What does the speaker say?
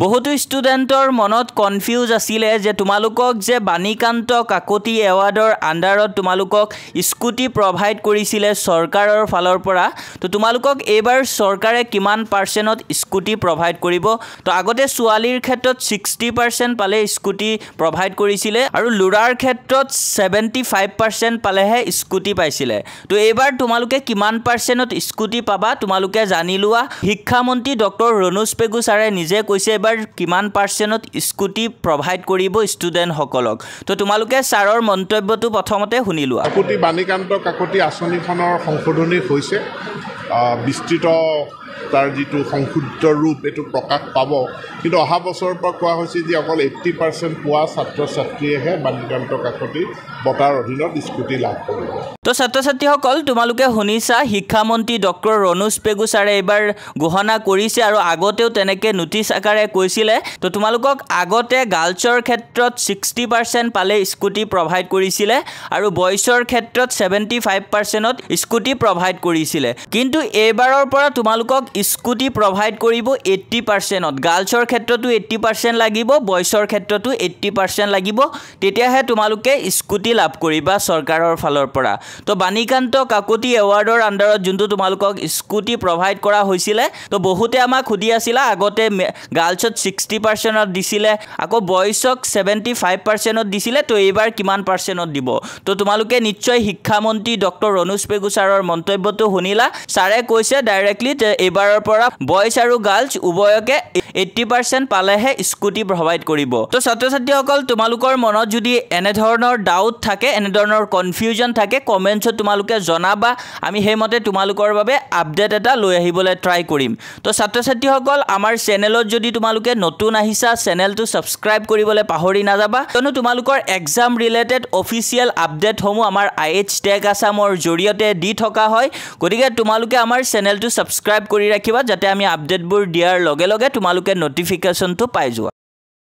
বহুতো ষ্টুডেণ্টৰ মনত কনফিউজ আছিলে যে তোমালোকক যে বাণীকান্ত কাকতি এৱাৰ্ডৰ আণ্ডাৰত তোমালোকক স্কুটি প্ৰভাইড কৰিছিলে চৰকাৰৰ ফালৰ পৰা তো তোমালোকক এইবাৰ চৰকাৰে কিমান পাৰ্চেণ্টত স্কুটি প্ৰভাইড কৰিব তো আগতে ছোৱালীৰ ক্ষেত্ৰত 60% পালে স্কুটি প্ৰভাইড কৰিছিলে আৰু লুৰাৰ ক্ষেত্ৰত 75% পালেহে স্কুটি পাইছিলে তো এইবাৰ তোমালোকে কিমান পাৰ্চেণ্টত স্কুটি পাবা তোমালোকে জানি লোৱা শিক্ষামন্ত্ৰী ডক্টৰ ৰণোজ পেগু ছাৰে নিজে কৈছে এবাৰ কিমান পাৰ্চেণ্টত স্কুটি প্ৰভাইড কৰিব ষ্টুডেণ্ট সকলক তো তোমালোকে ছাৰৰ মন্তব্যটো প্ৰথমতে শুনি লোৱা কাকতি বাণীকান্ত কাকতি আঁচনিখনৰ সংশোধনী হৈছে বিস্তৃত তাৰ যিটো সংশোধিত ৰূপ এইটো প্ৰকাশ পাব কিন্তু অহা বছৰৰ পৰা কোৱা হৈছে যে অকল 80% পোৱা ছাত্ৰ ছাত্ৰীয়েহে বাণীকান্ত কাকতি বঁটাৰ অধীনত স্কুটি লাভ কৰিব তো ছাত্ৰ ছাত্ৰীসকল তোমালোকে শুনিছা শিক্ষামন্ত্ৰী ডক্টৰ ৰণোজ পেগু ছাৰে এইবাৰ ঘোষণা কৰিছে আৰু আগতেও তেনেকৈ নোটিছ আকাৰে কৈছিলে তো তোমালোকক আগতে গাৰ্লছৰ ক্ষেত্ৰত 60% পালে স্কুটি প্ৰভাইড কৰিছিলে আৰু বয়ছৰ ক্ষেত্ৰত 75%ত স্কুটি প্ৰভাইড কৰিছিলে কিন্তু এইবাৰৰ পৰা তোমালোকক স্কুটি প্ৰভাইড কৰিব 80%ত গাৰ্লছৰ ক্ষেত্ৰতো 80% লাগিব বয়ছৰ ক্ষেত্ৰতো 80% লাগিব তেতিয়াহে তোমালোকে স্কুটি লাভ কৰিবা চৰকাৰৰ ফালৰ পৰা তো বাণীকান্ত কাকতি এৱাৰ্ডৰ আণ্ডাৰত যোনটো তোমালোকক স্কুটি প্ৰভাইড কৰা হৈছিলে তো বহুতে আমাক সুধি আছিলা আগতে গাৰ্লছত 60%ত দিছিলে আকৌ বয়ছক 75%ত দিছিলে তো এইবাৰ কিমান পাৰ্চেণ্টত দিব তো তোমালোকে নিশ্চয় শিক্ষামন্ত্ৰী ডক্টৰ ৰণোজ পেগু ছাৰৰ মন্তব্যটো শুনিলা ছাৰে কৈছে ডাইৰেক্টলি এইবাৰৰ পৰা বয়ছ আৰু গাৰ্লছ উভয়কে 80% পালেহে স্কুটি প্ৰভাইড কৰিব তো ছাত্ৰ ছাত্ৰীসকল তোমালোকৰ মনত যদি এনে ধৰণৰ ডাউট থাকে এনে ধৰণৰ কনফিউজন থাকে কমেন্টছত তোমালোকে জনাবা আমি হেমতে তোমালোকৰ বাবে আপডেট এটা লৈ আহিবলৈ ট্ৰাই কৰিম তো ছাত্ৰ ছাত্ৰীসকল আমাৰ চেনেলত যদি তোমালোকে নতুন আহিছা চেনেলটো সাবস্ক্ৰাইব কৰিবলৈ পাহৰি নাযাবা কিয়নো তোমালোকৰ এক্সাম ৰিলেটেড অফিচিয়েল আপডেটসমূহ আমাৰ IH টেক আসামৰ জৰিয়তে দি থকা হয় গতিকে তোমালোকে আমাৰ চেনেলটো সাবস্ক্ৰাইব কৰি ৰাখিবা যাতে আমি আপডেটবোৰ দিয়াৰ লগে লগে তোমালোকে নটিফিকেশনটো পাই যোৱা